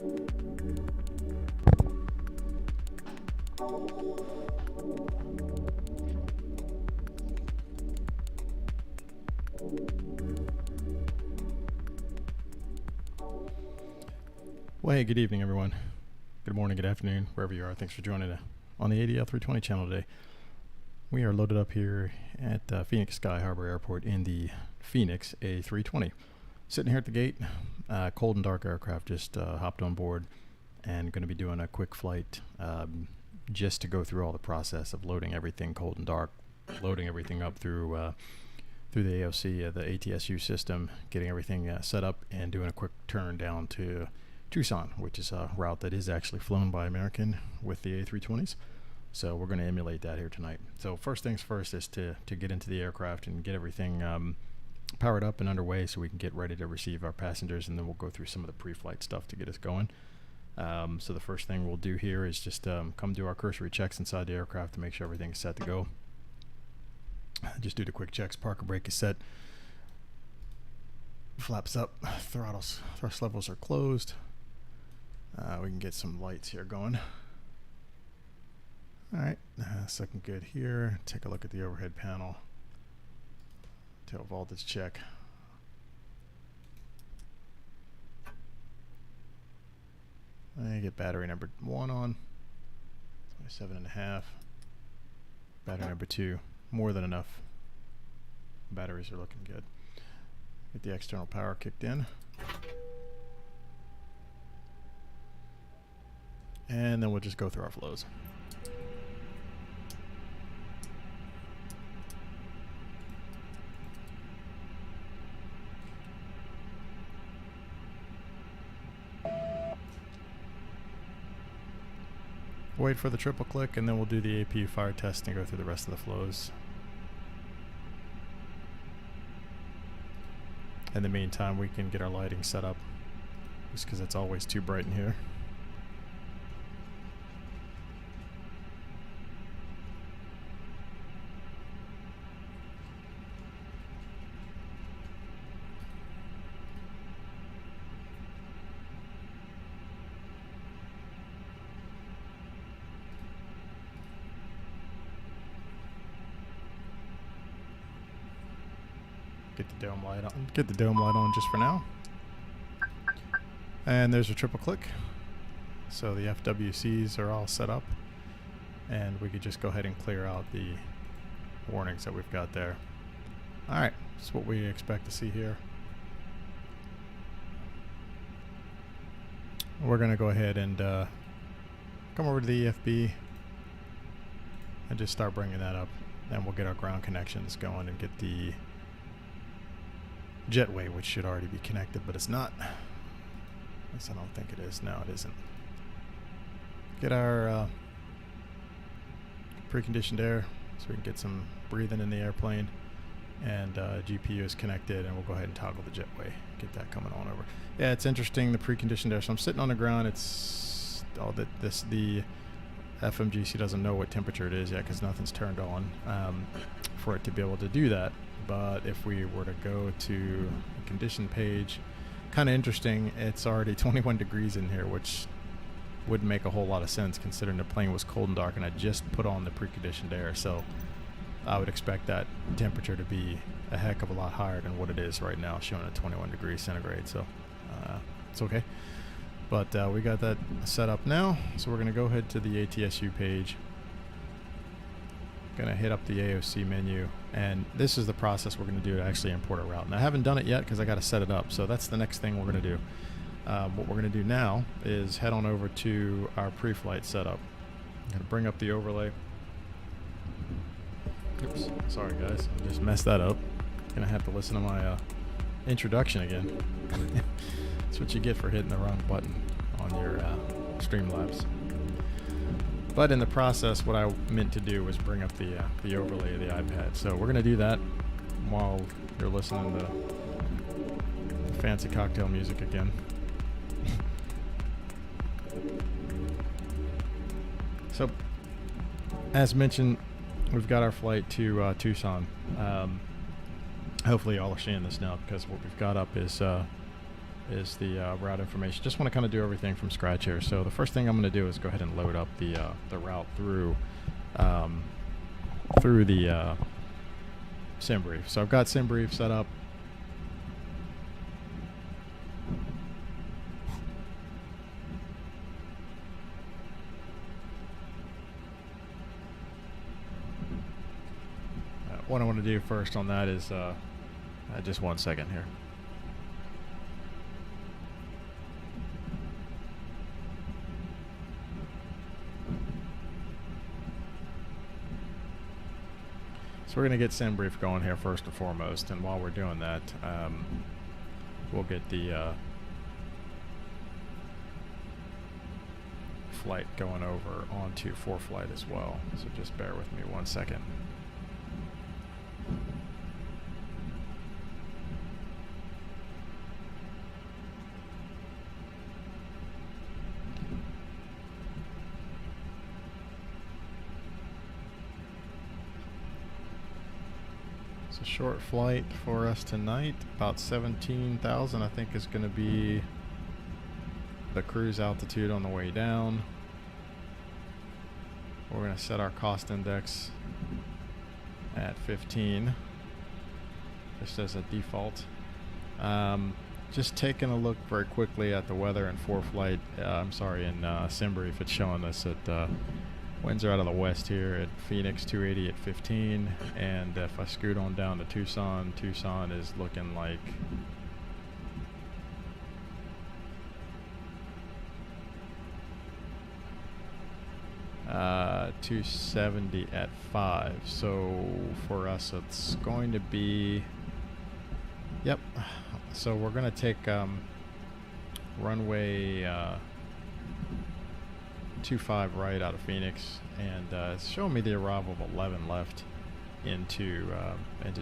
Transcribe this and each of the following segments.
Well, hey, good evening, everyone. Good morning, good afternoon, wherever you are. Thanks for joining on the A320 channel today. We are loaded up here at Phoenix Sky Harbor Airport in the Fenix A320. Sitting here at the gate, cold and dark aircraft, just hopped on board and going to be doing a quick flight just to go through all the process of loading everything cold and dark, loading everything up through the AOC, the ATSU system, getting everything set up, and doing a quick turn down to Tucson, which is a route that is actually flown by American with the A320s. So we're going to emulate that here tonight. So first things first is to get into the aircraft and get everything powered up and underway so we can get ready to receive our passengers, and then we'll go through some of the pre-flight stuff to get us going. So the first thing we'll do here is just come do our cursory checks inside the aircraft to make sure everything is set to go. Just do the quick checks. Parker brake is set. Flaps up. Throttles, thrust levels are closed. We can get some lights here going. Alright, looking good here. Take a look at the overhead panel. Tail voltage check. I get battery number 1 on. 27.5. Battery number 2. More than enough. Batteries are looking good. Get the external power kicked in. And then we'll just go through our flows. Wait for the triple click, and then we'll do the APU fire test and go through the rest of the flows. In the meantime, we can get our lighting set up, just because it's always too bright in here. Get the dome light on just for now. And there's a triple click. So the FWCs are all set up, and we could just go ahead and clear out the warnings that we've got there. Alright, that's what we expect to see here. We're going to go ahead and come over to the EFB and just start bringing that up. Then we'll get our ground connections going and get the jetway, which should already be connected, but it's not. At least I don't think it is. No, it isn't. Get our preconditioned air so we can get some breathing in the airplane, and GPU is connected, and we'll go ahead and toggle the jetway. Get that coming on over. Yeah, it's interesting, the preconditioned air. So I'm sitting on the ground. It's all that the FMGC doesn't know what temperature it is yet because nothing's turned on for it to be able to do that. But if we were to go to the condition page, kind of interesting, it's already 21 degrees in here, which wouldn't make a whole lot of sense considering the plane was cold and dark and I just put on the preconditioned air. So I would expect that temperature to be a heck of a lot higher than what it is right now, showing at 21 degrees centigrade. So it's okay. But we got that set up now. So we're going to go ahead to the ATSU page. Going to hit up the AOC menu, and this is the process we're going to do to actually import a route. And I haven't done it yet because I got to set it up, so that's the next thing we're going to do. What we're going to do now is head on over to our pre-flight setup. I'm going to bring up the overlay. Oops, sorry guys, I just messed that up. Going to have to listen to my introduction again. That's what you get for hitting the wrong button on your Streamlabs. But in the process, what I meant to do was bring up the overlay of the iPad. So we're going to do that while you're listening to fancy cocktail music again. So, as mentioned, we've got our flight to Tucson. Hopefully y'all are seeing this now because what we've got up is is the route information. Just want to kind of do everything from scratch here. So the first thing I'm going to do is go ahead and load up the route through the SimBrief. So I've got SimBrief set up. What I want to do first on that is just 1 second here. So we're going to get SimBrief going here first and foremost, and while we're doing that, we'll get the flight going over onto ForeFlight as well. So just bear with me 1 second. A short flight for us tonight, about 17,000 I think is going to be the cruise altitude on the way down. We're going to set our cost index at 15 just as a default. Just taking a look very quickly at the weather in ForeFlight, I'm sorry, in SimBrief, it's showing us that winds are out of the west here at Fenix 280 at 15, and if I scoot on down to Tucson, Tucson is looking like $270 at 5. So for us, it's going to be, yep. So we're going to take runway 25 right out of Fenix, and it's showing me the arrival of 11 left into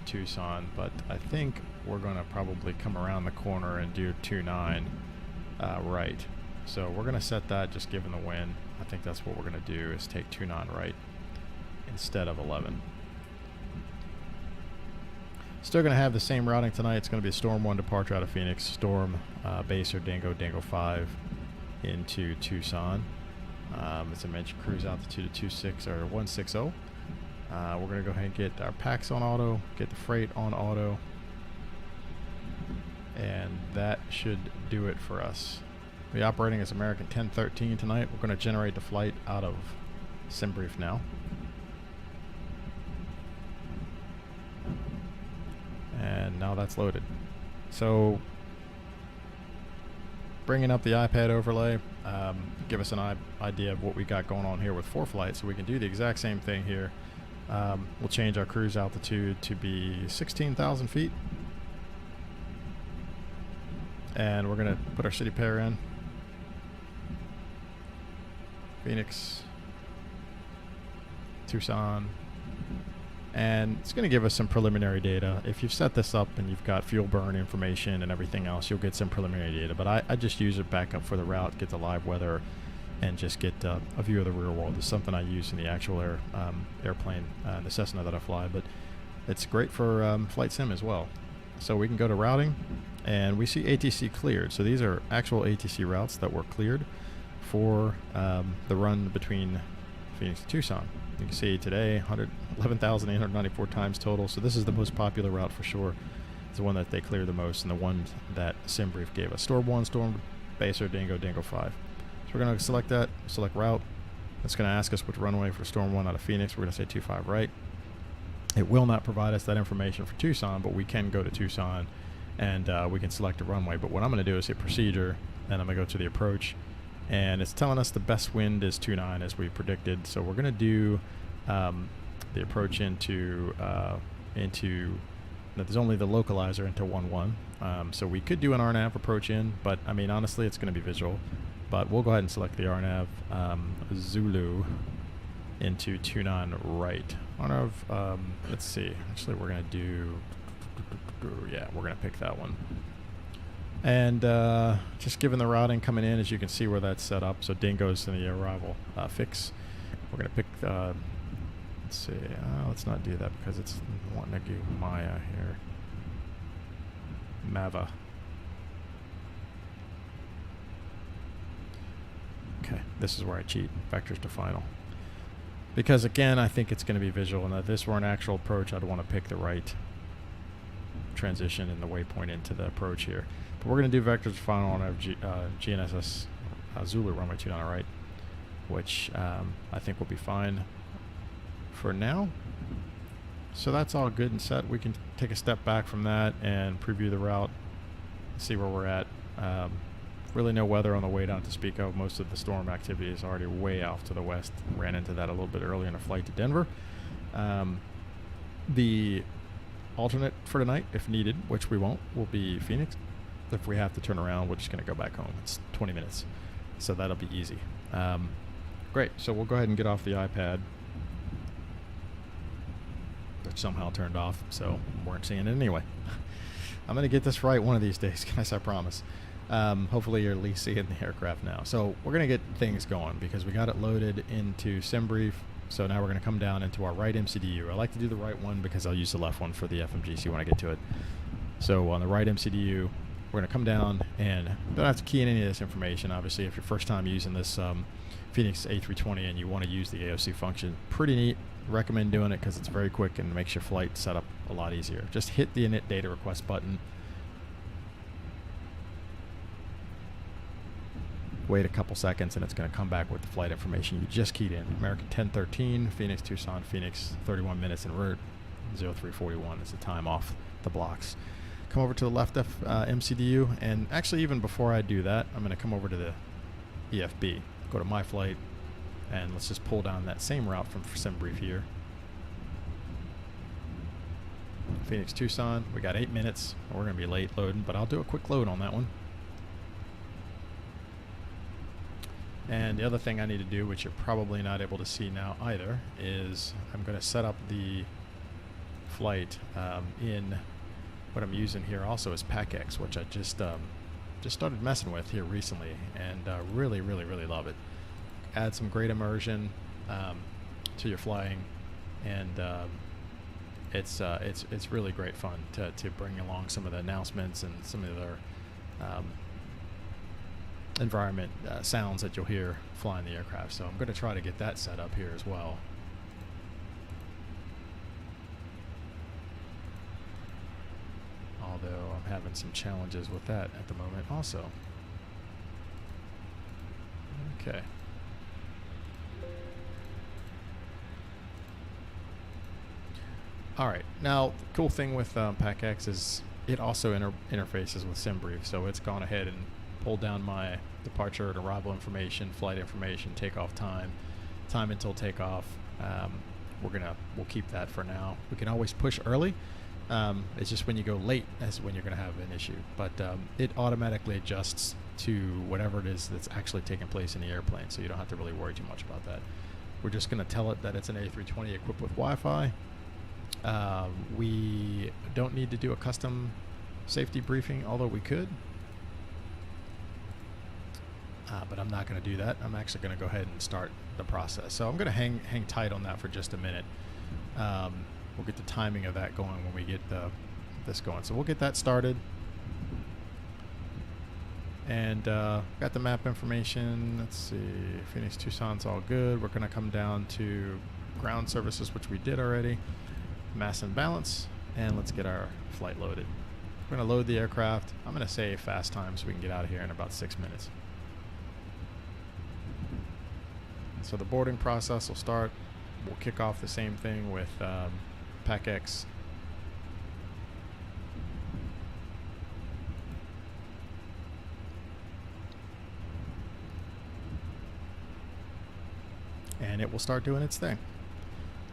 Tucson, but I think we're going to probably come around the corner and do 29 right. So we're going to set that just given the wind. I think that's what we're going to do, is take 29 right instead of 11. Still going to have the same routing tonight. It's going to be a Storm 1 departure out of Fenix, Storm base or DINGO, DINGO 5 into Tucson. As I mentioned, cruise altitude of 160. We're going to go ahead and get our packs on auto, get the freight on auto, and that should do it for us. We're operating as American 1013 tonight. We're going to generate the flight out of SimBrief now. And now that's loaded. So bringing up the iPad overlay, give us an idea of what we got going on here with ForeFlight, so we can do the exact same thing here. We'll change our cruise altitude to be 16,000 feet, and we're going to put our city pair in. Phoenix, Tucson, and it's going to give us some preliminary data. If you've set this up and you've got fuel burn information and everything else, you'll get some preliminary data, but I just use it back up for the route, get the live weather, and just get a view of the real world. It's something I use in the actual airplane, the Cessna that I fly, but it's great for flight sim as well. So we can go to routing, and we see ATC cleared. So these are actual ATC routes that were cleared for the run between Phoenix and Tucson. You can see today 11,894 times total. So this is the most popular route for sure. It's the one that they clear the most, and the one that SimBrief gave us. Storm 1, Storm base or DINGO, DINGO 5. So we're going to select that, select route. It's going to ask us which runway for Storm 1 out of Phoenix. We're going to say 25 right. It will not provide us that information for Tucson, but we can go to Tucson and we can select a runway. But what I'm going to do is hit procedure, and I'm going to go to the approach, and it's telling us the best wind is 29 as we predicted. So we're going to do the approach into there's only the localizer into 1-1. So we could do an RNAV approach in, but I mean, honestly, it's going to be visual. But we'll go ahead and select the RNAV Zulu into 29 right. RNAV, let's see. Actually, we're going to do, yeah, we're going to pick that one. And just given the routing coming in, as you can see where that's set up. So DINGO's in the arrival fix. We're going to pick, let's see, let's not do that because it's wanting to do Maya here. Mava. this is where I cheat, vectors to final. Because again, I think it's going to be visual, and if this were an actual approach, I'd want to pick the right transition and the waypoint into the approach here. But we're going to do vectors to final on our GNSS Zulu runway 29 right, which I think will be fine for now. So that's all good and set. We can take a step back from that and preview the route, see where we're at. Really no weather on the way down to speak of. Most of the storm activity is already way off to the west. Ran into that a little bit earlier in a flight to Denver. The alternate for tonight, if needed, which we won't, will be Phoenix. If we have to turn around, we're just going to go back home. It's 20 minutes, so that'll be easy. Great, so we'll go ahead and get off the iPad, which somehow turned off, so we weren't seeing it anyway. I'm going to get this right one of these days, guys, I promise. Hopefully you're at least seeing the aircraft now. So we're going to get things going because we got it loaded into SimBrief. So now we're going to come down into our right MCDU. I like to do the right one because I'll use the left one for the FMGC when I get to it. So on the right MCDU, we're going to come down and don't have to key in any of this information. Obviously, if you're first time using this Fenix A320 and you want to use the AOC function, pretty neat. Recommend doing it because it's very quick and makes your flight setup a lot easier. Just hit the init data request button. Wait a couple seconds and it's going to come back with the flight information you just keyed in. American 1013, Phoenix, Tucson, Phoenix, 31 minutes en route, 0341 is the time off the blocks. Come over to the left MCDU, and actually even before I do that, I'm going to come over to the EFB, go to my flight, and let's just pull down that same route from SimBrief here. Phoenix, Tucson, we got 8 minutes. We're going to be late loading, but I'll do a quick load on that one. And the other thing I need to do, which you're probably not able to see now either, is I'm going to set up the flight in what I'm using here also is PACX, which I just started messing with here recently, and really love it. Add some great immersion to your flying, and it's really great fun to bring along some of the announcements and some of the other environment sounds that you'll hear flying the aircraft. So I'm going to try to get that set up here as well. Although I'm having some challenges with that at the moment also. Okay. All right. Now, the cool thing with PACX is it also interfaces with SimBrief. So it's gone ahead and pulled down my departure and arrival information, flight information, takeoff time, time until takeoff. We'll keep that for now. We can always push early. It's just when you go late, that's when you're going to have an issue. But it automatically adjusts to whatever it is that's actually taking place in the airplane, so you don't have to really worry too much about that. We're just going to tell it that it's an A320 equipped with Wi-Fi. We don't need to do a custom safety briefing, although we could. But I'm not going to do that. I'm actually going to go ahead and start the process. So I'm going to hang tight on that for just a minute. We'll get the timing of that going when we get this going. So we'll get that started. And got the map information. Let's see. Phoenix, Tucson's all good. We're going to come down to ground services, which we did already. Mass and balance. And let's get our flight loaded. We're going to load the aircraft. I'm going to say fast time so we can get out of here in about 6 minutes. So the boarding process will start. We'll kick off the same thing with PACX. And it will start doing its thing.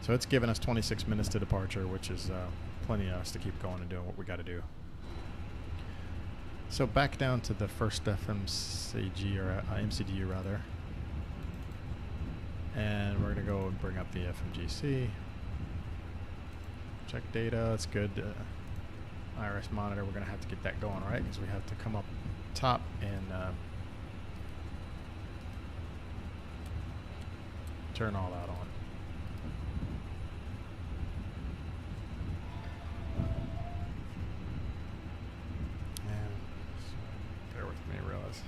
So it's given us 26 minutes to departure, which is plenty of us to keep going and doing what we got to do. So back down to the first FMCG, or MCDU rather. And we're going to go and bring up the FMGC. Check data, it's good. Iris monitor, we're going to have to get that going, right? Because we have to come up top and turn all that on. And bear with me, I realize.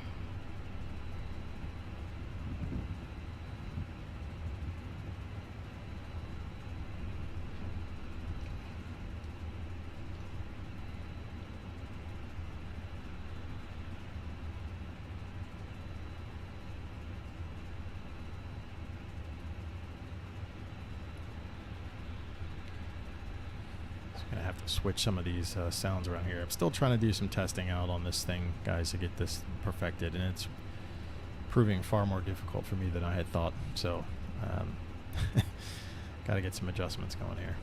Gonna have to switch some of these sounds around here. I'm still trying to do some testing out on this thing, guys, to get this perfected, and it's proving far more difficult for me than I had thought. So, got to get some adjustments going here.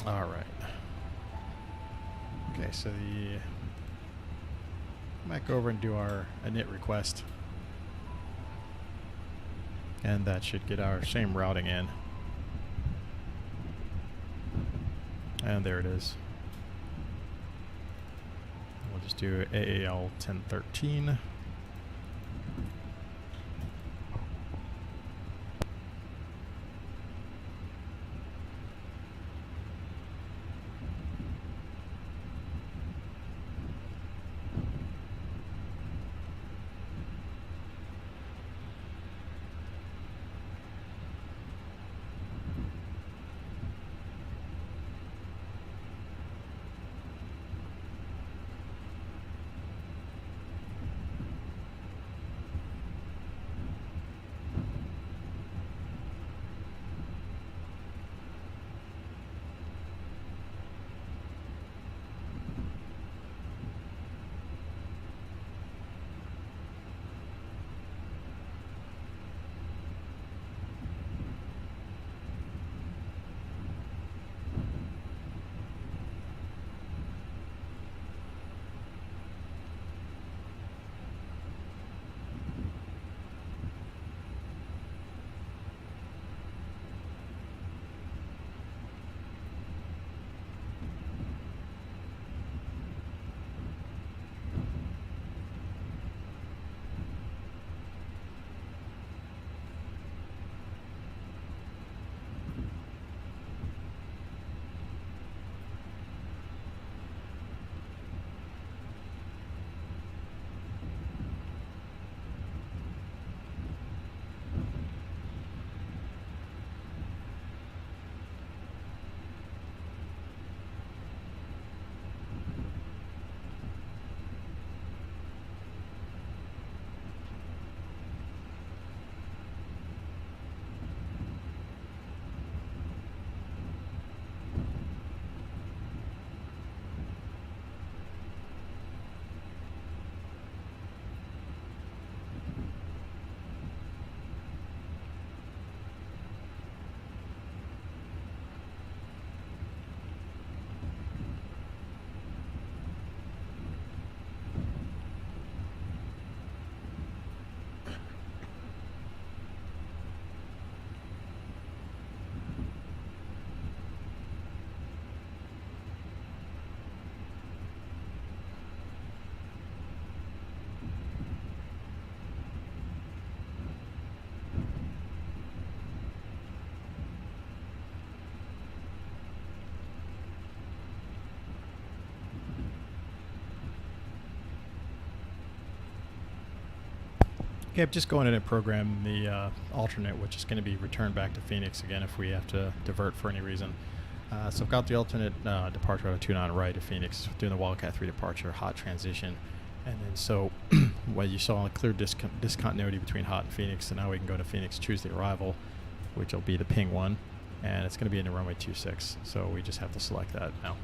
All right. Okay, so might go over and do our init request, and that should get our same routing in. And there it is. We'll just do AAL 1013. Okay, I'm just going in and program the alternate, which is going to be returned back to Phoenix again if we have to divert for any reason. So I've got the alternate departure out of 29 right to Phoenix, doing the Wildcat 3 departure, hot transition. And then so what you saw a clear discontinuity between hot and Phoenix, so now we can go to Phoenix, choose the arrival, which will be the ping one, and it's going to be in the runway 26. So we just have to select that now.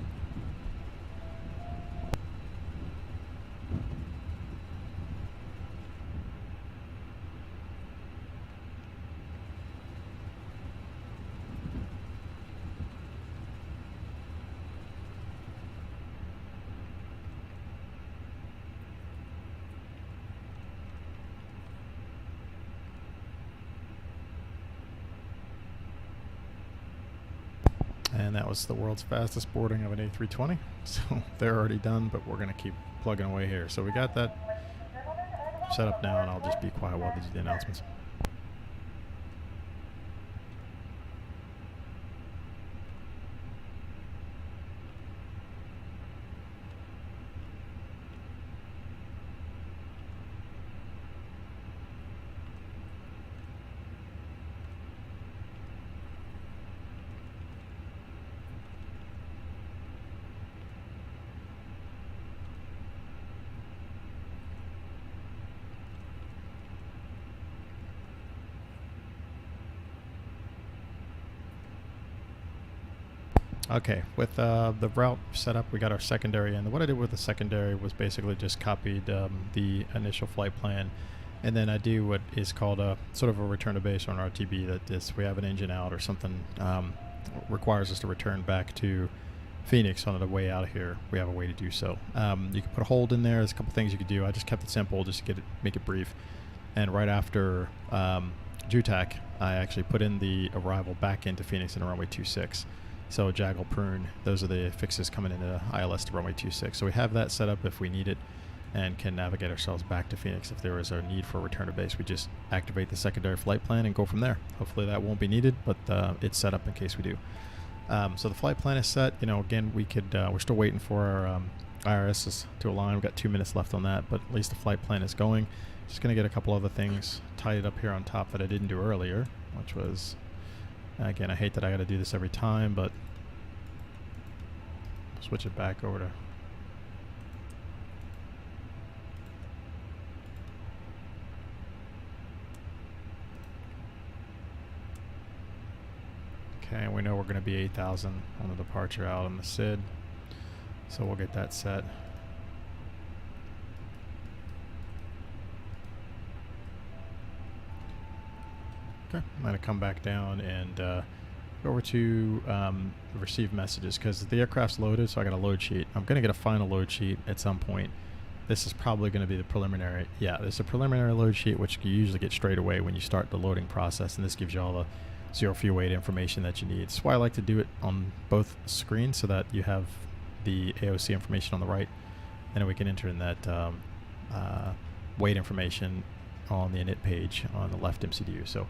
And that was the world's fastest boarding of an A320. So they're already done, but we're going to keep plugging away here. So we got that set up now, and I'll just be quiet while they do the announcements. Okay, with the route set up, we got our secondary in. What I did with the secondary was basically just copied the initial flight plan, and then I do what is called a sort of a return to base or an RTB. That is, we have an engine out or something requires us to return back to Phoenix on the way out of here. We have a way to do so. You can put a hold in there. There's a couple things you could do. I just kept it simple, just to make it brief. And right after JUTAC, I actually put in the arrival back into Phoenix in runway 26. So jaggle prune, those are the fixes coming into ILS to runway 26. So we have that set up if we need it and can navigate ourselves back to Phoenix. If there is a need for a return to base, we just activate the secondary flight plan and go from there. Hopefully that won't be needed, but it's set up in case we do. So the flight plan is set. You know, again, we could, we're still waiting for our IRSs to align. We've got 2 minutes left on that, but at least the flight plan is going. Just going to get a couple other things tied up here on top that I didn't do earlier, which was, again, I hate that I got to do this every time, but switch it back over to okay, we know we're going to be 8,000 on the departure out on the SID, so we'll get that set. Okay, I'm going to come back down and go over to receive messages because the aircraft's loaded, so I got a load sheet. I'm going to get a final load sheet at some point. This is probably going to be the preliminary. Yeah, there's a preliminary load sheet which you usually get straight away when you start the loading process, and this gives you all the zero fuel weight information that you need. That's why I like to do it on both screens so that you have the AOC information on the right, and then we can enter in that weight information on the init page on the left MCDU. So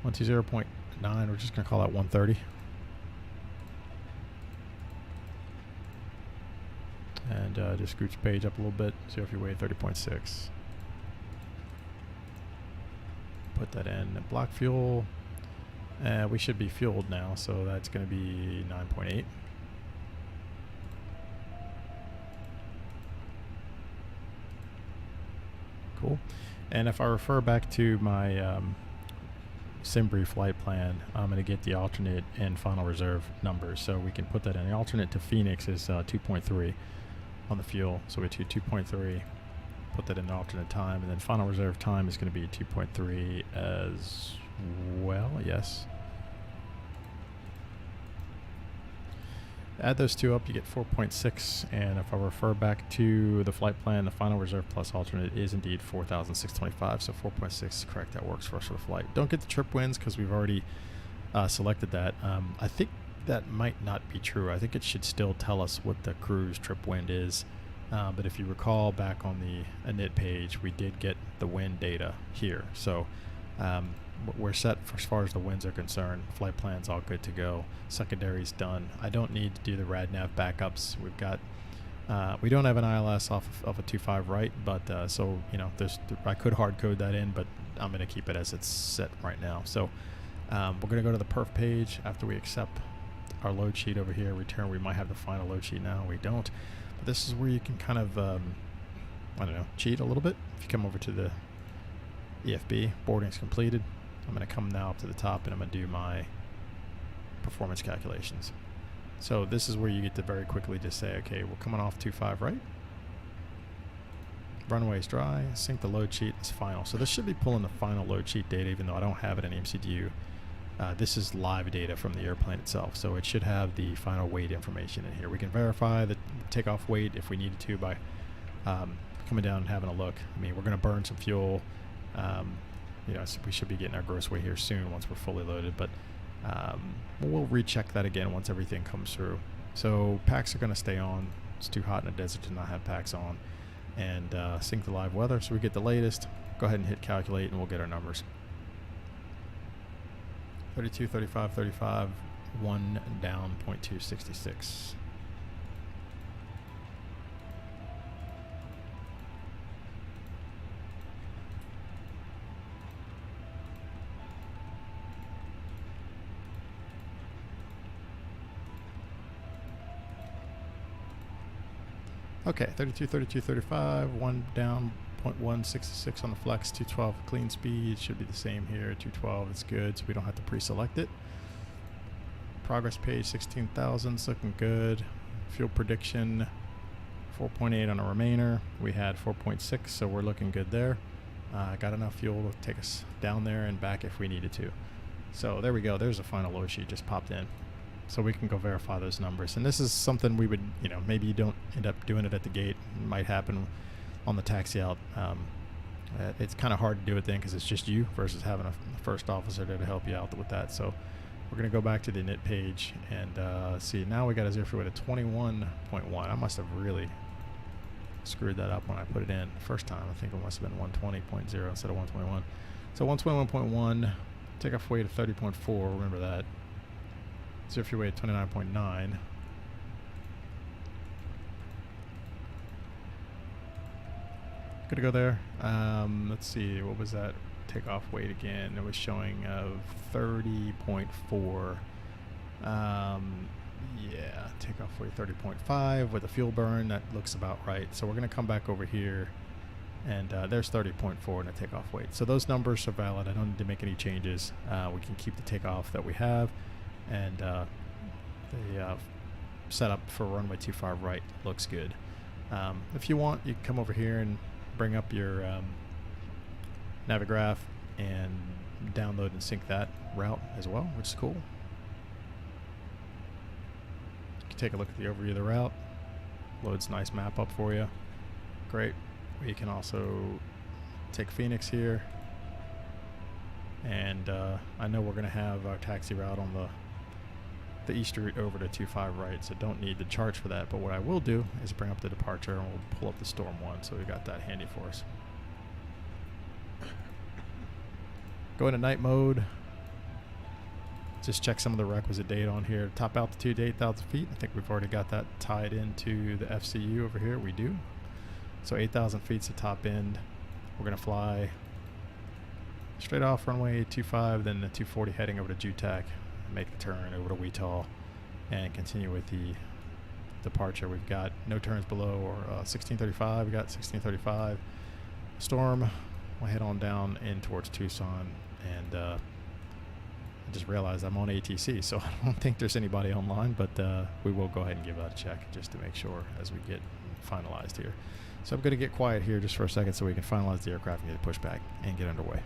120.9, we're just going to call that 130. And just scooch page up a little bit, zero fuel weight 30.6. Put that in. Block fuel, we should be fueled now, so that's going to be 9.8. Cool. And if I refer back to my SimBrief flight plan, I'm going to get the alternate and final reserve numbers, so we can put that in. The alternate to Phoenix is 2.3 on the fuel, so we do 2.3, put that in the alternate time, and then final reserve time is going to be 2.3 as well. Yes. Add those two up, you get 4.6, and if I refer back to the flight plan, the final reserve plus alternate is indeed 4,625, so 4.6 is correct. That works for us for the flight. Don't get the trip wins because we've already selected that. I think that might not be true. I think it should still tell us what the cruise trip wind is, but if you recall back on the init page, we did get the wind data here, so we're set for as far as the winds are concerned. Flight plan's all good to go. Secondary's done. I don't need to do the RadNav backups. We've got we don't have an ILS off of a 2.5 right, but so you know, I could hard code that in, but I'm going to keep it as it's set right now. So we're going to go to the perf page after we accept our load sheet over here. Return. We might have the final load sheet now. We don't. But this is where you can kind of I don't know, cheat a little bit. If you come over to the EFB, boarding's completed. I'm going to come now up to the top and I'm going to do my performance calculations. So this is where you get to very quickly just say, okay, we're coming off 2.5 right. Runway's dry, sync the load sheet, it's final. So this should be pulling the final load sheet data, even though I don't have it in MCDU. This is live data from the airplane itself, so it should have the final weight information in here. We can verify the takeoff weight if we needed to by coming down and having a look. I mean, we're going to burn some fuel. You know, so we should be getting our gross weight here soon once we're fully loaded, but we'll recheck that again once everything comes through. So packs are going to stay on. It's too hot in the desert to not have packs on. And sync the live weather so we get the latest. Go ahead and hit calculate and we'll get our numbers. 32, 35, 35, 1 down, 0.266. Okay, 32, 32, 35, 1 down, 0.166 on the flex, 212 clean speed. Should be the same here, 212 is good, so we don't have to pre-select it. Progress page 16,000's looking good. Fuel prediction 4.8 on a remainer. We had 4.6, so we're looking good there. Got enough fuel to take us down there and back if we needed to. So there we go. There's a final load sheet just popped in. So we can go verify those numbers. And this is something we would, maybe you don't end up doing it at the gate. It might happen on the taxi out. It's kind of hard to do it then because it's just you versus having a first officer there to help you out with that. So we're going to go back to the init page and see. Now we got a zero fuel weight of 21.1. I must have really screwed that up when I put it in the first time. I think it must have been 120.0 instead of 121. So 121.1, takeoff weight of 30.4. Remember that. Zero fuel weight 29.9. Good to go there. Let's see, what was that takeoff weight again? It was showing of 30.4. Yeah, takeoff weight 30.5 with a fuel burn. That looks about right. So we're going to come back over here, and there's 30.4 in the takeoff weight. So those numbers are valid. I don't need to make any changes. We can keep the takeoff that we have, and the setup for runway 25 right looks good. If you want, you can come over here and bring up your Navigraph and download and sync that route as well, which is cool. You can take a look at the overview of the route. Loads a nice map up for you. Great. We can also take Fenix here, and I know we're going to have our taxi route on the east route over to 25 right, so don't need the charge for that. But what I will do is bring up the departure, and we'll pull up the Storm 1, so we got that handy for us. Go into night mode. Just check some of the requisite data on here. Top altitude 8,000 feet. I think we've already got that tied into the FCU over here. We do. So 8,000 feet's the top end. We're going to fly straight off runway 25, then the 240 heading over to JUTAC. Make the turn over to Weetall and continue with the departure. We've got no turns below or 1635. We got 1635. Storm. We'll head on down in towards Tucson, and I just realized I'm on ATC, so I don't think there's anybody online, but we will go ahead and give that a check just to make sure as we get finalized here. So I'm going to get quiet here just for a second so we can finalize the aircraft and get it pushed back and get underway.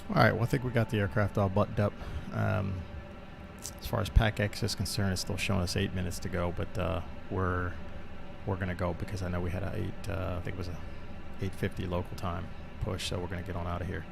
Alright, well I think we got the aircraft all buttoned up. As far as pack X is concerned, it's still showing us 8 minutes to go, but we're gonna go because I know we had a I think it was a 8:50 local time push, so we're gonna get on out of here.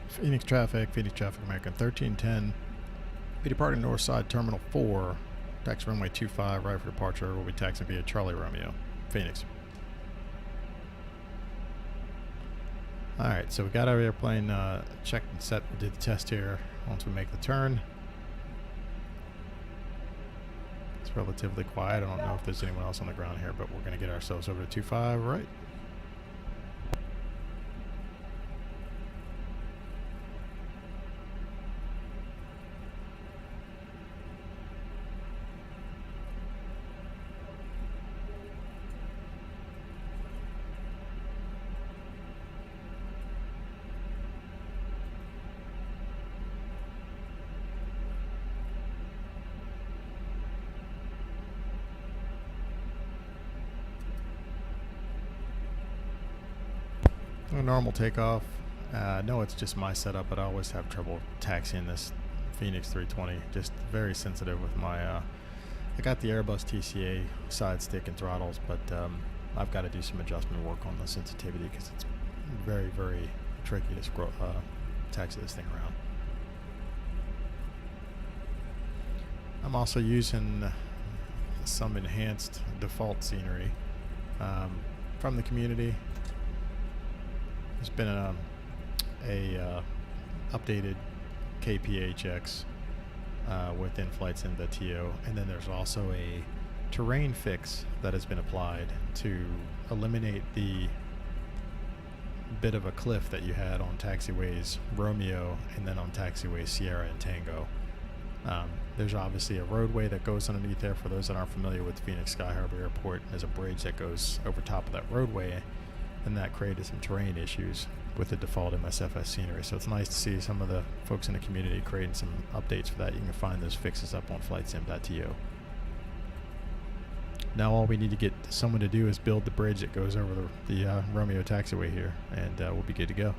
Phoenix traffic American 1310. Be departing north side terminal 4. Taxi runway 25 right for departure. We'll be taxiing via Charlie Romeo. Phoenix. Alright, so we got our airplane checked and set. We did the test here. Once we make the turn, it's relatively quiet. I don't know if there's anyone else on the ground here, but we're going to get ourselves over to 25 right. A normal takeoff. No, it's just my setup, but I always have trouble taxiing this Fenix 320. Just very sensitive with my. I got the Airbus TCA side stick and throttles, but I've got to do some adjustment work on the sensitivity because it's very, very tricky to taxi this thing around. I'm also using some enhanced default scenery from the community. There's been a updated KPHX with in-flight sim.to, and then there's also a terrain fix that has been applied to eliminate the bit of a cliff that you had on taxiways Romeo and then on taxiways Sierra and Tango. There's obviously a roadway that goes underneath there. For those that aren't familiar with Phoenix Sky Harbor Airport, there's a bridge that goes over top of that roadway, and that created some terrain issues with the default MSFS scenery. So it's nice to see some of the folks in the community creating some updates for that. You can find those fixes up on flightsim.to. Now all we need to get someone to do is build the bridge that goes over the Romeo taxiway here, and we'll be good to go.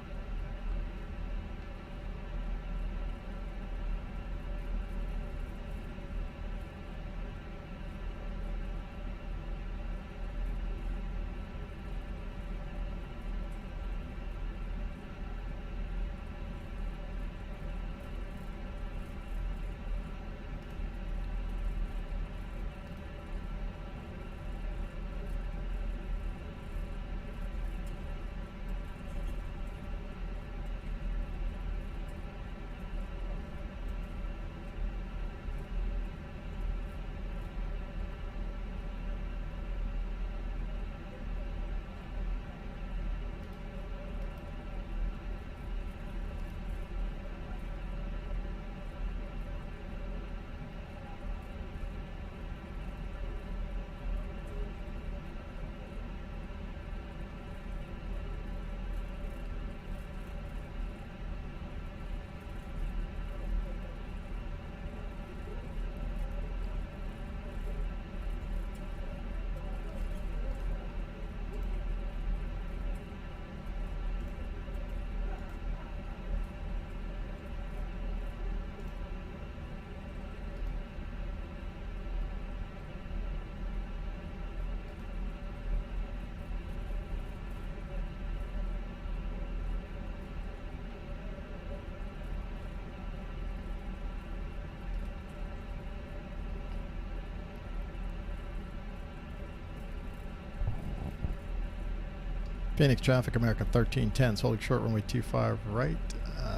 Phoenix traffic, American 1310, holding short runway 25 right,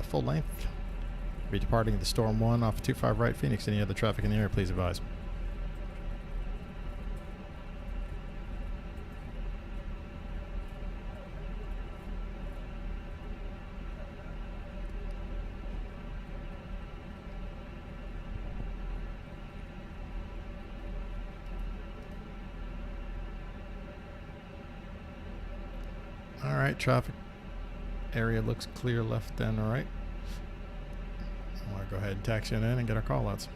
full length. Be departing the Storm 1 off 25 right, Phoenix. Any other traffic in the air, please advise. Alright, traffic area looks clear left and right. I want to go ahead and taxi in and get our call outs.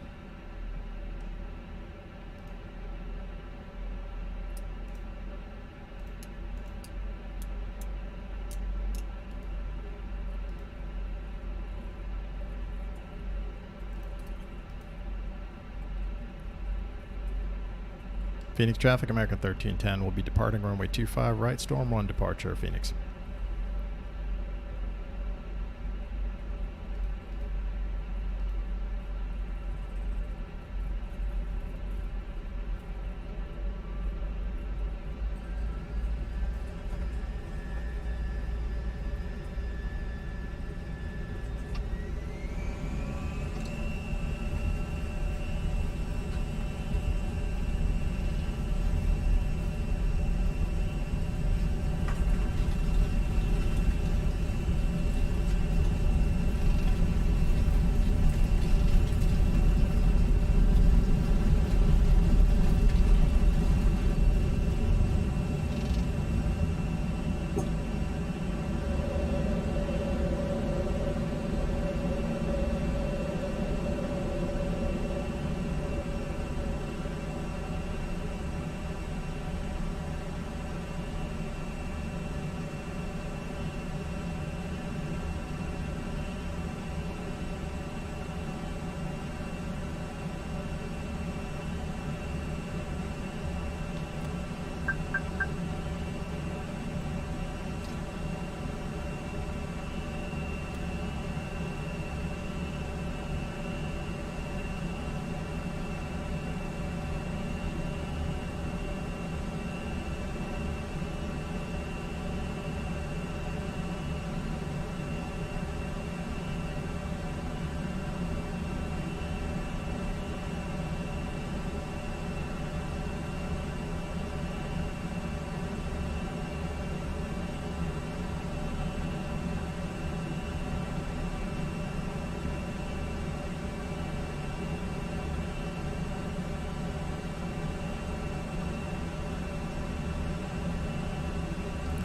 Phoenix traffic, American 1310 will be departing runway 25 right, Storm 1 departure, Phoenix.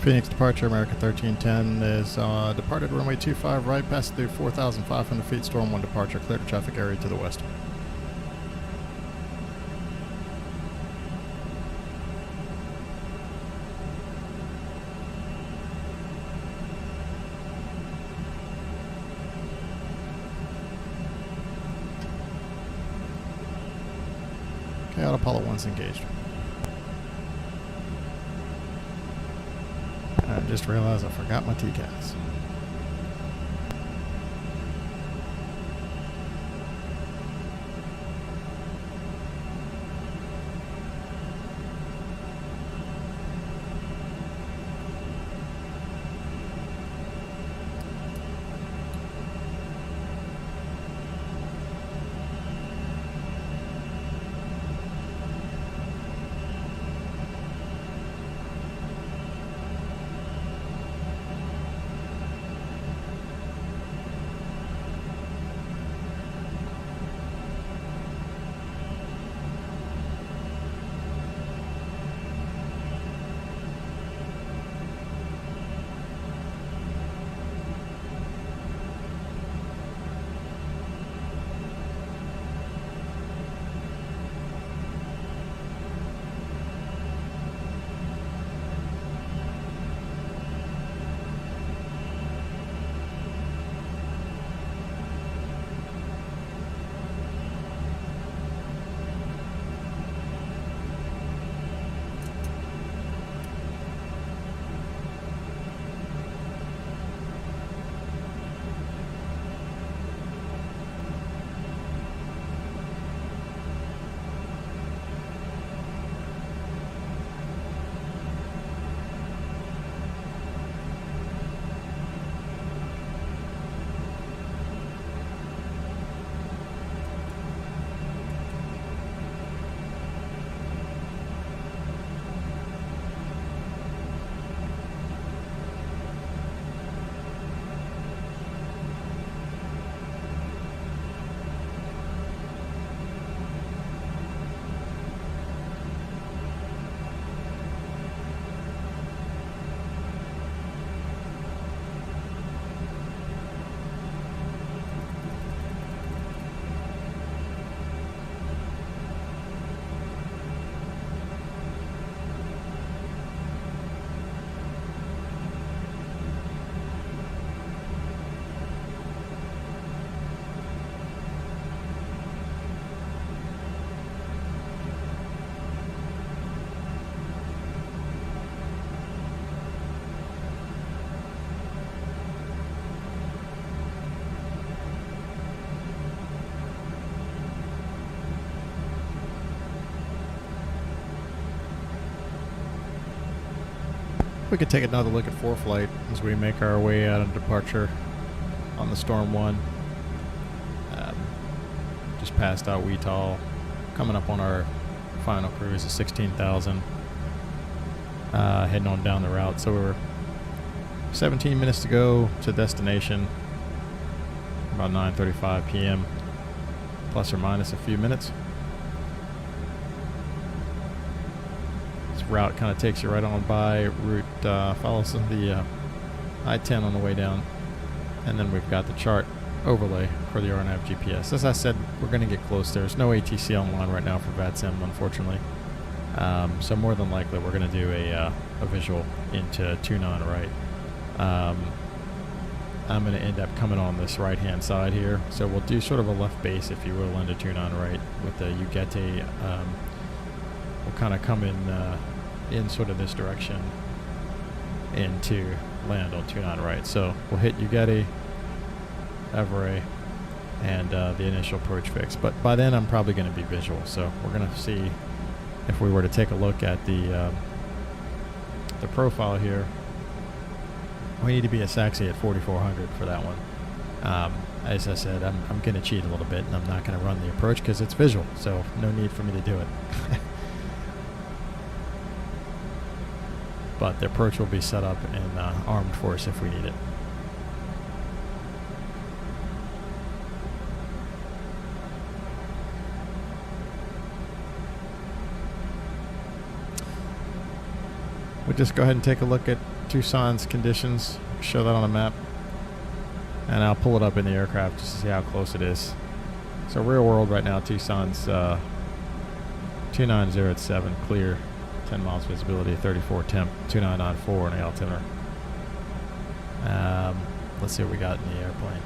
Phoenix departure, American 1310 is departed runway 25 right, passed through 4,500 feet, storm 1 departure, clear to traffic area to the west. Okay, autopilot 1's engaged. I just realized I forgot my TCAS. We could take another look at ForeFlight as we make our way out of departure on the Storm 1. Just passed out Weetall, coming up on our final cruise of 16,000, heading on down the route. So we're 17 minutes to go to destination, about 9:35 p.m., plus or minus a few minutes. Route kind of takes you right on by route, follows the I-10 on the way down, and then we've got the chart overlay for the RNAV GPS. As I said, we're going to get close. There's no ATC online right now for VATSIM, unfortunately, so more than likely we're going to do a visual into Tucson right. I'm going to end up coming on this right hand side here, so we'll do sort of a left base, if you will, into Tucson right with the Ugete. We'll kind of come in sort of this direction into land on Tucson right. So we'll hit Ugete, Everett, and the initial approach fix. But by then I'm probably going to be visual. So we're going to see if we were to take a look at the profile here. We need to be a Saxy at 4,400 for that one. As I said, I'm going to cheat a little bit, and I'm not going to run the approach because it's visual. So no need for me to do it. But the approach will be set up in armed force if we need it. We'll just go ahead and take a look at Tucson's conditions, show that on a map, and I'll pull it up in the aircraft just to see how close it is. So real world right now, Tucson's 290 at 7, clear, 10 miles visibility, 34 temp, 2994 in the altimeter. Let's see what we got in the airplane.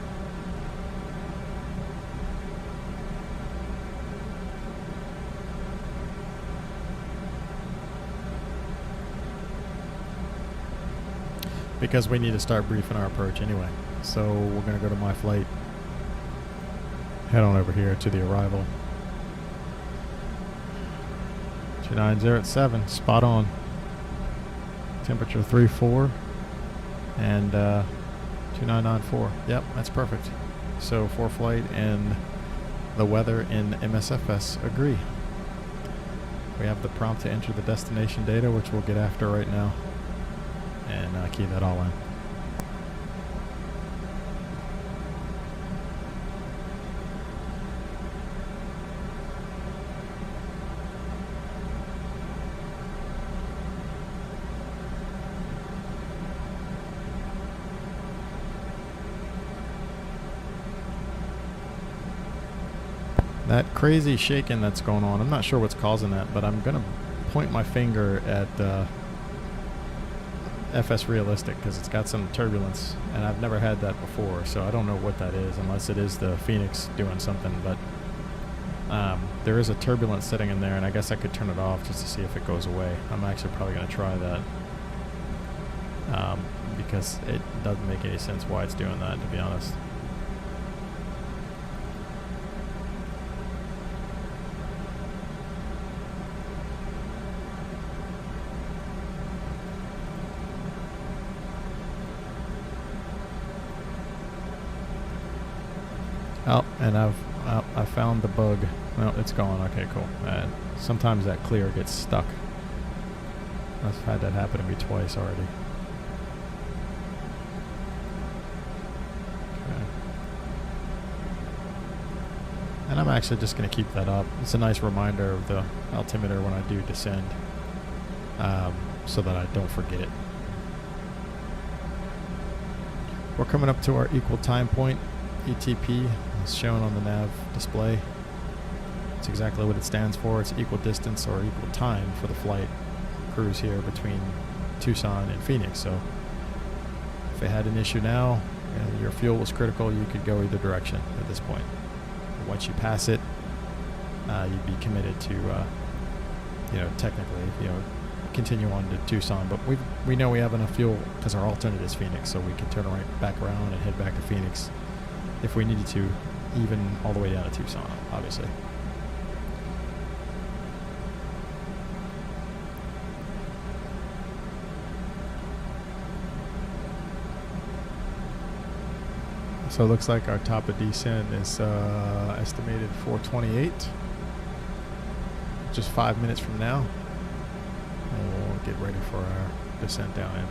Because we need to start briefing our approach anyway. So we're going to go to my flight, head on over here to the arrival. 290 at 7, spot on. Temperature 34 and 2994. Yep, that's perfect. So for flight and the weather in MSFS agree. We have the prompt to enter the destination data, which we'll get after right now, and key that all in. That crazy shaking that's going on, I'm not sure what's causing that, but I'm going to point my finger at FS Realistic because it's got some turbulence, and I've never had that before, so I don't know what that is unless it is the Fenix doing something, but there is a turbulence setting in there, and I guess I could turn it off just to see if it goes away. I'm actually probably going to try that because it doesn't make any sense why it's doing that, to be honest. Oh, and I found the bug. No, it's gone. Okay, cool. Sometimes that clear gets stuck. I've had that happen to me twice already. Okay. And I'm actually just going to keep that up. It's a nice reminder of the altimeter when I do descend, so that I don't forget it. We're coming up to our equal time point. ETP is shown on the nav display. It's exactly what it stands for. It's equal distance or equal time for the flight cruise here between Tucson and Phoenix. So if it had an issue now and your fuel was critical, you could go either direction at this point. Once you pass it, you'd be committed to, technically, continue on to Tucson. But we know we have enough fuel because our alternate is Phoenix, so we can turn right back around and head back to Phoenix if we needed to, even all the way down to Tucson, obviously. So it looks like our top of descent is estimated 428. Just 5 minutes from now. And we'll get ready for our descent down in.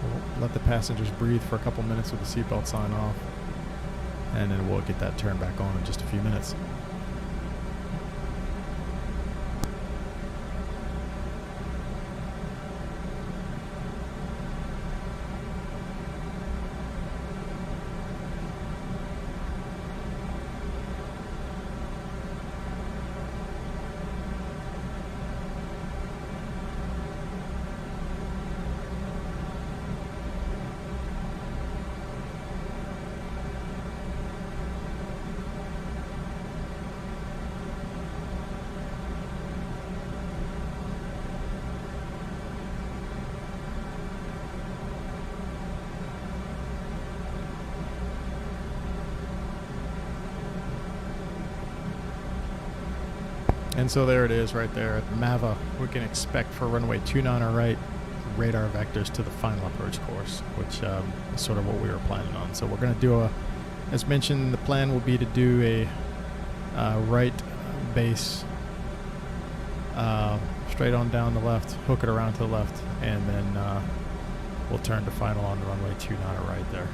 We'll let the passengers breathe for a couple minutes with the seatbelt sign off, and then we'll get that turned back on in just a few minutes. And so there it is right there at MAVA. We can expect for runway 29 right radar vectors to the final approach course, which is sort of what we were planning on. So we're going to do as mentioned, the plan will be to do a right base straight on down the left, hook it around to the left, and then we'll turn to final on the runway 29 right there.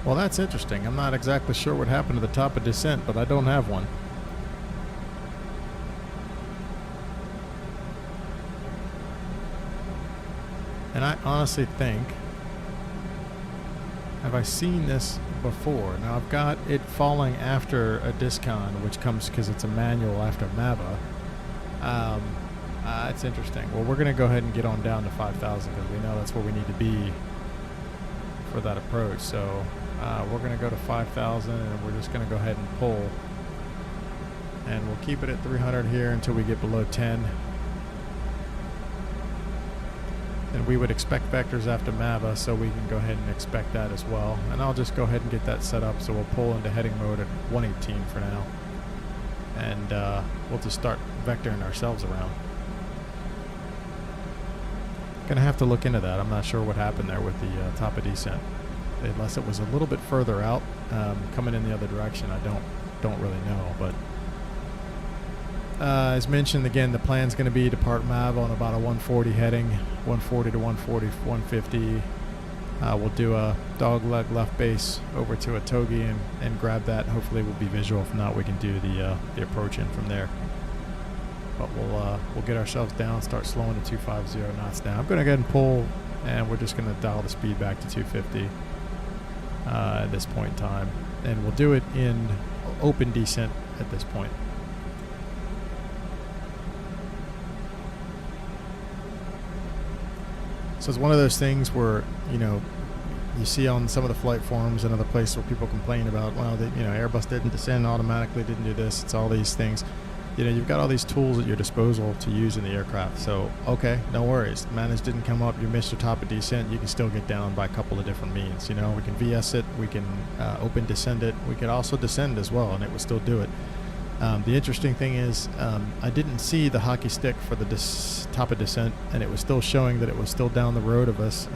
Well, that's interesting. I'm not exactly sure what happened to the top of descent, but I don't have one. And I honestly think, have I seen this before? Now I've got it falling after a discon, which comes because it's a manual after MAVA. It's interesting. Well, we're going to go ahead and get on down to 5,000 because we know that's where we need to be for that approach. So we're going to go to 5,000 and we're just going to go ahead and pull. And we'll keep it at 300 here until we get below 10. And we would expect vectors after MAVA, so we can go ahead and expect that as well. And I'll just go ahead and get that set up, so we'll pull into heading mode at 118 for now. And we'll just start vectoring ourselves around. Gonna have to look into that. I'm not sure what happened there with the top of descent. Unless it was a little bit further out, coming in the other direction, I don't really know. But as mentioned, again, the plan's going to be depart MAV on about a 140 heading, 140 to 140, 150. We'll do a dog leg left base over to a Togi and grab that. Hopefully we'll be visual. If not, we can do the approach in from there. But we'll get ourselves down, start slowing to 250 knots now. I'm going to go ahead and pull, and we're just going to dial the speed back to 250 at this point in time. And we'll do it in open descent at this point. So it's one of those things where, you know, you see on some of the flight forums and other places where people complain about, well, Airbus didn't descend automatically, didn't do this. It's all these things. You know, you've got all these tools at your disposal to use in the aircraft. So, okay, no worries. Manage didn't come up. You missed your top of descent. You can still get down by a couple of different means. You know, we can VS it. We can open descend it. We could also descend as well, and it would still do it. The interesting thing is I didn't see the hockey stick for the top of descent, and it was still showing that it was still down the road of us,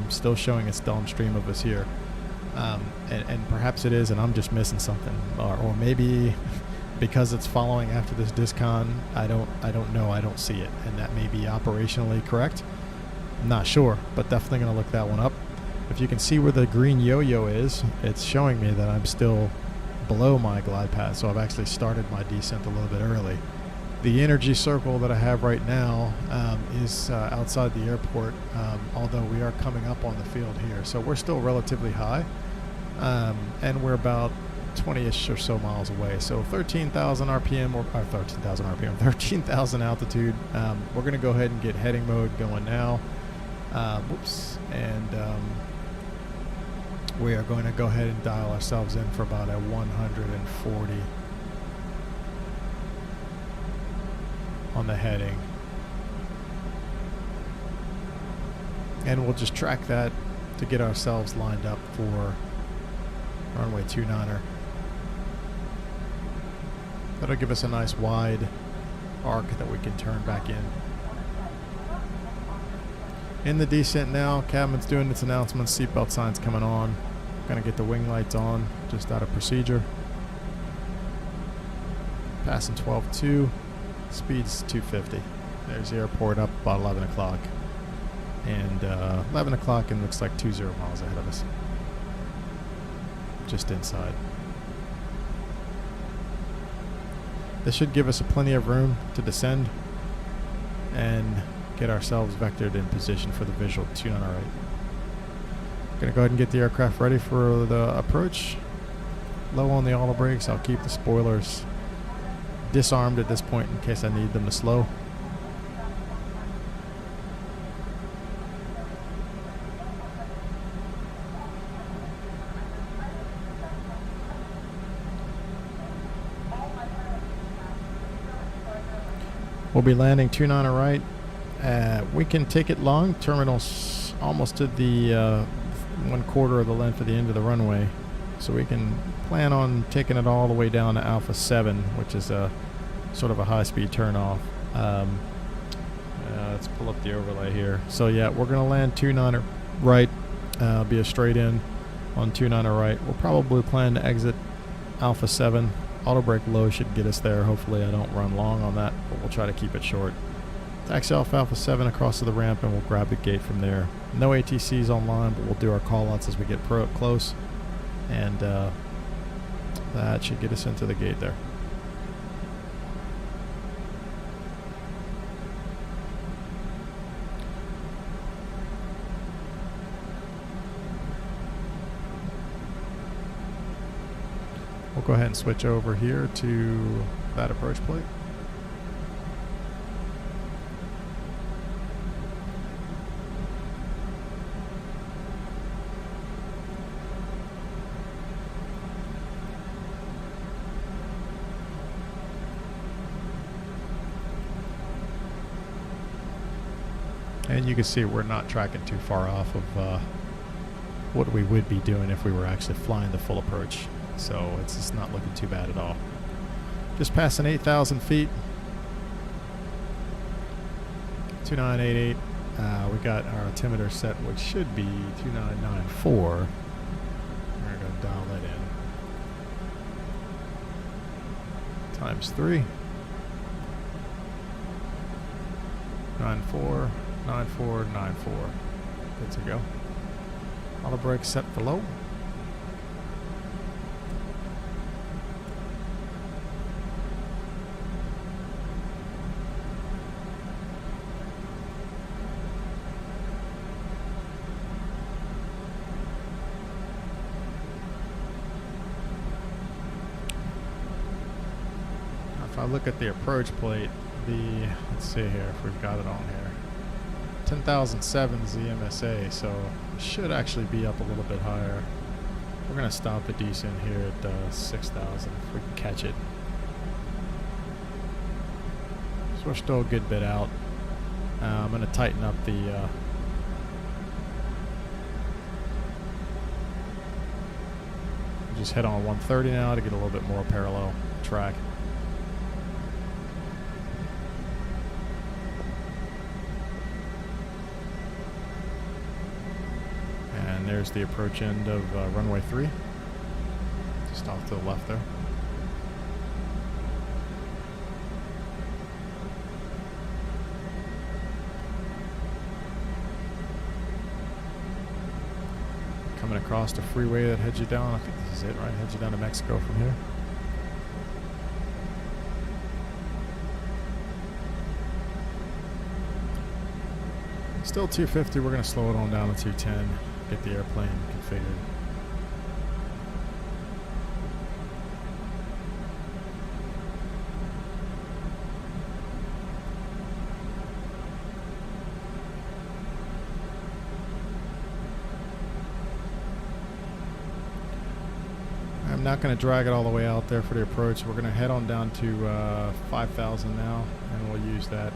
still showing it's downstream of us here. And perhaps it is, and I'm just missing something. Or maybe because it's following after this discon, I don't know, I don't see it. And that may be operationally correct. I'm not sure, but definitely going to look that one up. If you can see where the green yo-yo is, it's showing me that I'm still below my glide path, so I've actually started my descent a little bit early. The energy circle that I have right now is outside the airport, although we are coming up on the field here, so we're still relatively high, and we're about 20-ish or so miles away. So 13,000 RPM, or 13,000 RPM, 13,000 altitude. We're going to go ahead and get heading mode going now. We are going to go ahead and dial ourselves in for about a 140 on the heading. And we'll just track that to get ourselves lined up for runway 29er. That'll give us a nice wide arc that we can turn back in. In the descent now, cabin's doing its announcements, seatbelt signs coming on. Gonna get the wing lights on, just out of procedure. Passing 12.2, speed's 250. There's the airport up about 11 o'clock. And 11 o'clock and looks like 20 miles ahead of us. Just inside. This should give us plenty of room to descend and get ourselves vectored in position for the visual tune on our right. Gonna go ahead and get the aircraft ready for the approach. Low on the auto brakes. I'll keep the spoilers disarmed at this point in case I need them to slow. We'll be landing 29er right. We can take it long. Terminal's almost to the 1/4 of the length of the end of the runway. So we can plan on taking it all the way down to Alpha 7, which is a sort of a high-speed turnoff. Let's pull up the overlay here. So yeah, we're going to land 29er right, be a straight in on 29er right. We'll probably plan to exit Alpha 7. Auto brake low should get us there. Hopefully I don't run long on that, but we'll try to keep it short. Taxi off Alpha 7 across to the ramp, and we'll grab the gate from there. No ATCs online, but we'll do our call-outs as we get close. And that should get us into the gate there. We'll go ahead and switch over here to that approach plate. And you can see we're not tracking too far off of what we would be doing if we were actually flying the full approach. So it's just not looking too bad at all. Just passing 8,000 feet. 2988. We got our altimeter set, which should be 2994. We're going to dial that in. Times 3. 94, 94, 94. Good to go. Auto brake set for low. If I look at the approach plate, let's see here if we've got it on here. 10,007 is the MSA, so it should actually be up a little bit higher. We're going to stop a decent here at 6,000 if we can catch it. So we're still a good bit out. I'm going to tighten up the just head on 130 now to get a little bit more parallel track. And there's the approach end of runway 3. Just off to the left there. Coming across the freeway that heads you down. I think this is it, right? Heads you down to Mexico from here. Still 250. We're going to slow it on down to 210. Get the airplane configured. I'm not going to drag it all the way out there for the approach. We're going to head on down to 5,000 now, and we'll use that.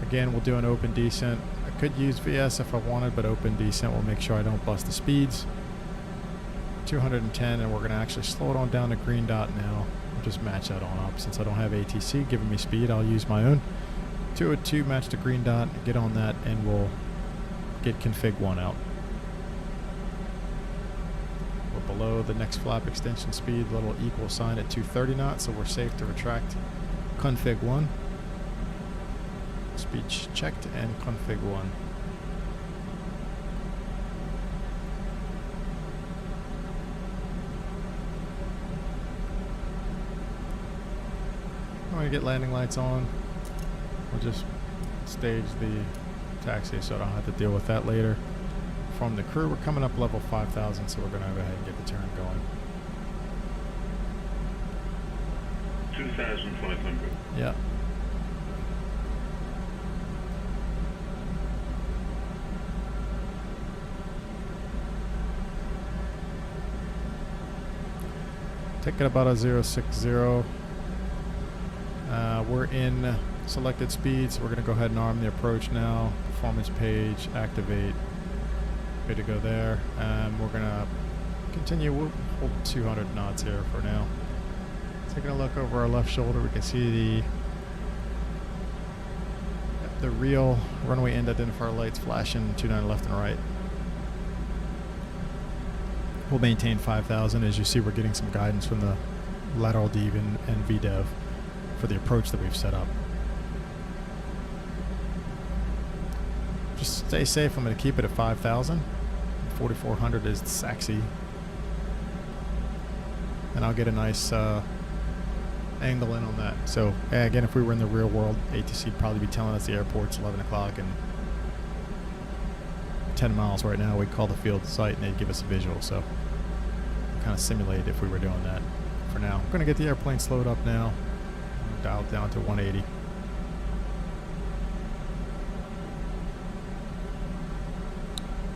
Again, we'll do an open descent. I could use VS if I wanted, but open descent will make sure I don't bust the speeds. 210, and we're going to actually slow it on down to green dot now. We'll just match that on up. Since I don't have ATC giving me speed, I'll use my own. 202, match the green dot, get on that, and we'll get config 1 out. We're below the next flap extension speed, little equal sign at 230 knots, so we're safe to retract config 1. Speed checked and config 1. I'm going to get landing lights on. We'll just stage the taxi so I don't have to deal with that later. From the crew, we're coming up level 5,000, so we're going to go ahead and get the turn going. 2,500. Yeah. Taking about a 060. We're in selected speeds. We're going to go ahead and arm the approach now. Performance page, activate. Good to go there. We're going to continue. We'll hold 200 knots here for now. Taking a look over our left shoulder, we can see the real runway end identifier lights flashing 29 left and right. We'll maintain 5,000. As you see, we're getting some guidance from the lateral dev and VDEV for the approach that we've set up. Just stay safe. I'm going to keep it at 5,000. 4,400 is sexy. and I'll get a nice angle in on that. So again, if we were in the real world, ATC would probably be telling us the airport's 11 o'clock and 10 miles right now. We'd call the field site and they'd give us a visual. So kind of simulate if we were doing that. For now, I'm going to get the airplane slowed up now. Dialed down to 180.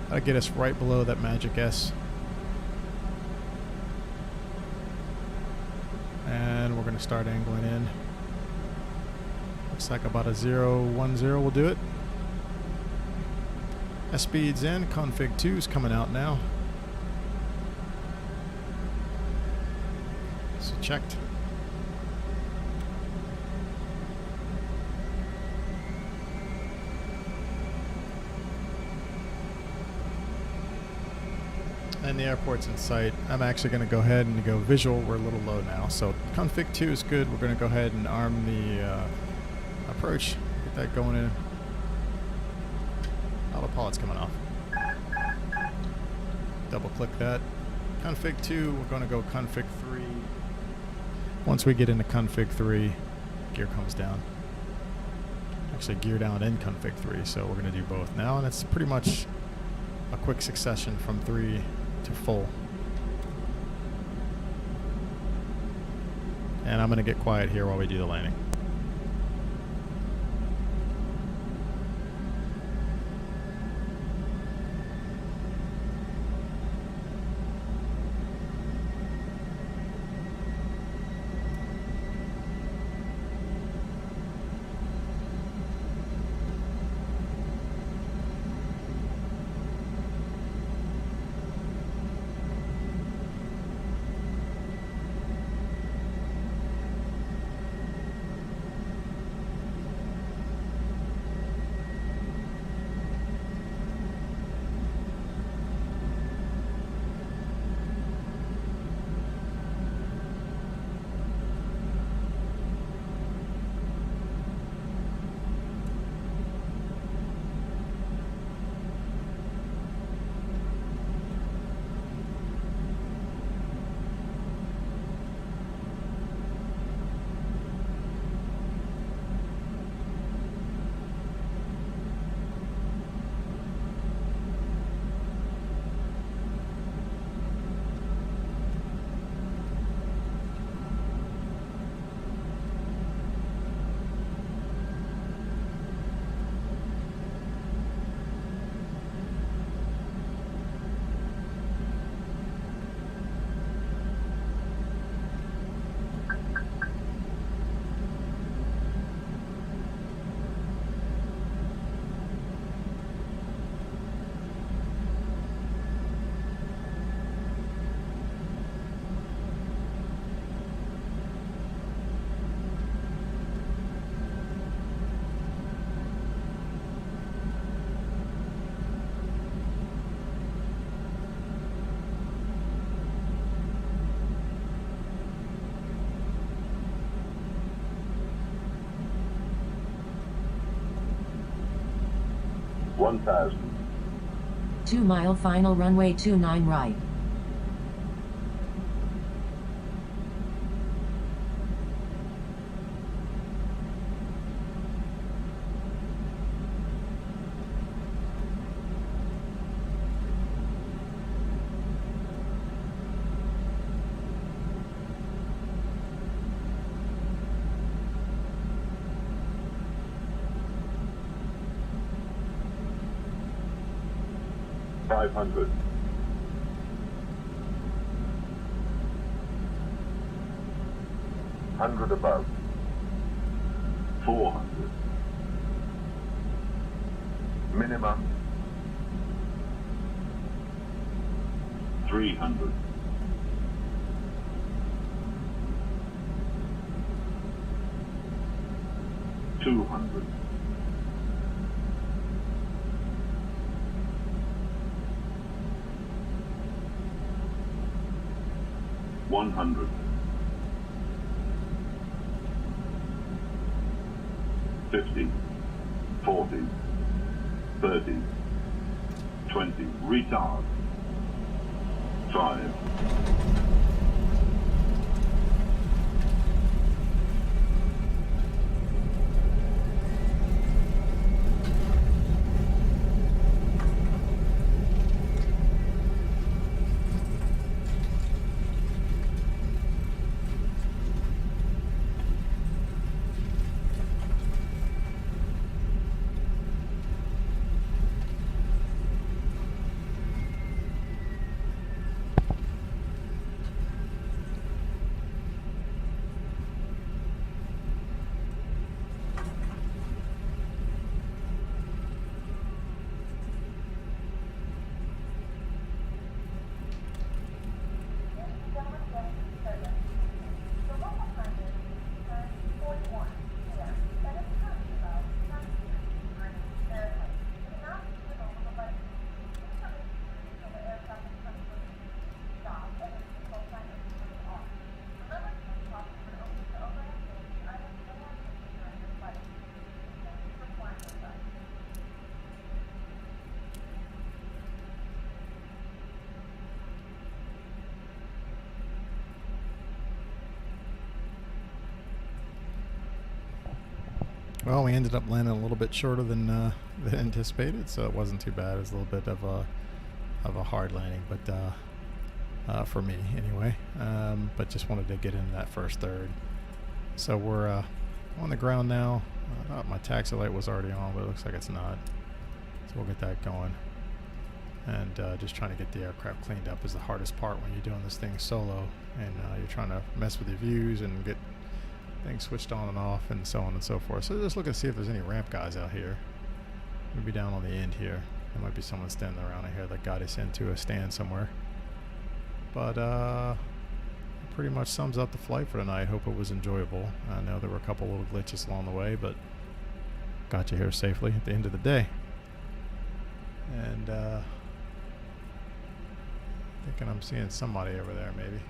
That'll get us right below that magic S. And we're going to start angling in. Looks like about a 010 will do it. S-speed's in. Config 2's coming out now. So checked. And the airport's in sight. I'm actually going to go ahead and go visual. We're a little low now. So config 2 is good. We're going to go ahead and arm the approach. Get that going in. Autopilot's coming off. Double click that. Config 2, we're going to go config 3. Once we get into config 3, gear comes down. Actually, gear down in config 3, so we're going to do both now. And it's pretty much a quick succession from 3 to full. And I'm going to get quiet here while we do the landing. (1,000). 2 mile final runway 29 right. (500). 100 above. 400. Minimum. 300. 200. 100. 50. 40. 30. 20. Retard. 5. Well, we ended up landing a little bit shorter than anticipated, so it wasn't too bad. It was a little bit of a hard landing, but for me anyway. But just wanted to get into that first third. So we're on the ground now. I thought my taxi light was already on, but it looks like it's not. So we'll get that going. And just trying to get the aircraft cleaned up is the hardest part when you're doing this thing solo, and you're trying to mess with your views and get things switched on and off and so on and so forth. So just looking to see if there's any ramp guys out here. Maybe down on the end here. There might be someone standing around here that got us into a stand somewhere. But pretty much sums up the flight for tonight. Hope it was enjoyable. I know there were a couple little glitches along the way, but got you here safely at the end of the day. And thinking I'm seeing somebody over there maybe.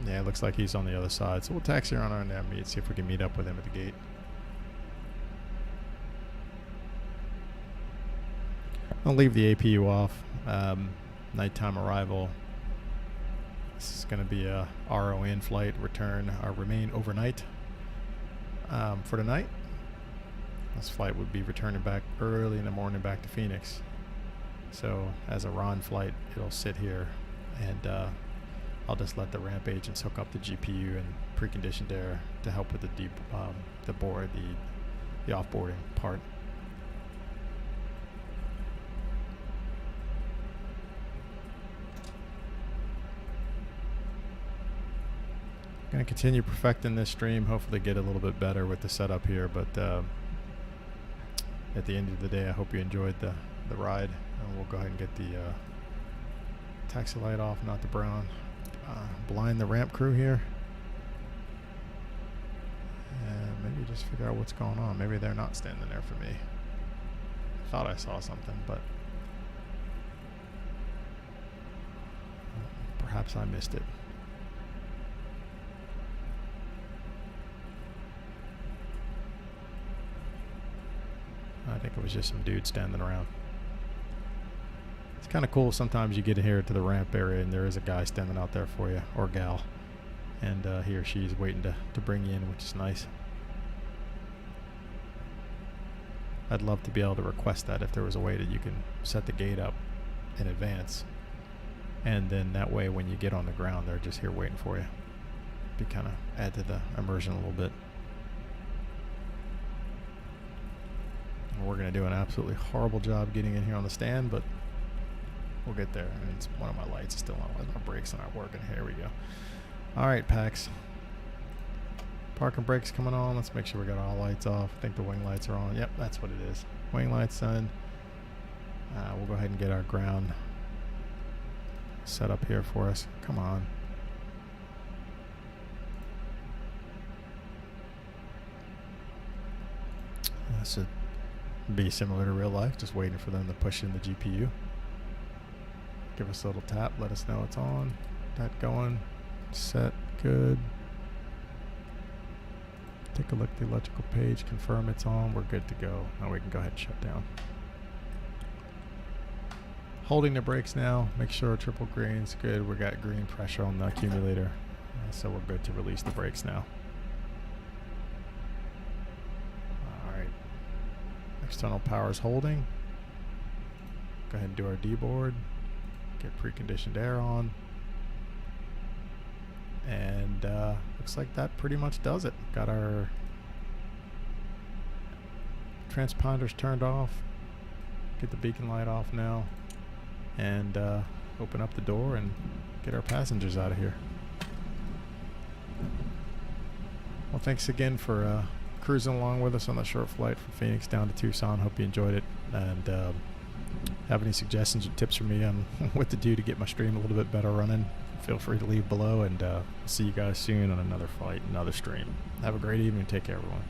Yeah, it looks like he's on the other side. So we'll taxi around our net meet, see if we can meet up with him at the gate. I'll leave the APU off. Nighttime arrival. This is going to be a RON flight, return or remain overnight. For tonight, this flight would be returning back early in the morning back to Phoenix. So as a RON flight, it'll sit here, and I'll just let the ramp agents hook up the GPU and preconditioned air to help with the the offboarding part. Going to continue perfecting this stream, hopefully get a little bit better with the setup here, but at the end of the day, I hope you enjoyed the ride, and we'll go ahead and get the taxi light off, not the brown. Blind the ramp crew here, and maybe just figure out what's going on. Maybe they're not standing there for me. I thought I saw something, but perhaps I missed it. I think it was just some dude standing around. It's kind of cool. Sometimes you get here to the ramp area and there is a guy standing out there for you, or gal, and he or she is waiting to bring you in, which is nice. I'd love to be able to request that if there was a way that you can set the gate up in advance, and then that way when you get on the ground, they're just here waiting for you. Be kind of add to the immersion a little bit. We're going to do an absolutely horrible job getting in here on the stand, but we'll get there. And it's one of my lights is still on. My brakes are not working. Here we go. All right, Pax. Parking brakes coming on. Let's make sure we got all lights off. I think the wing lights are on. Yep, that's what it is. Wing lights on. We'll go ahead and get our ground set up here for us. Come on. So be similar to real life, just waiting for them to push in the GPU. Give us a little tap, let us know it's on. That going, set, good. Take a look at the electrical page, confirm it's on, we're good to go. Now we can go ahead and shut down. Holding the brakes now, make sure triple green's good. We got green pressure on the accumulator, so we're good to release the brakes now. External power is holding. Go ahead and do our D-board. Get preconditioned air on. And looks like that pretty much does it. Got our transponders turned off. Get the beacon light off now. And open up the door and get our passengers out of here. Well, thanks again for cruising along with us on the short flight from Phoenix down to Tucson. Hope you enjoyed it, and have any suggestions or tips for me on what to do to get my stream a little bit better running, feel free to leave below, and see you guys soon on another flight, another stream. Have a great evening. Take care, everyone.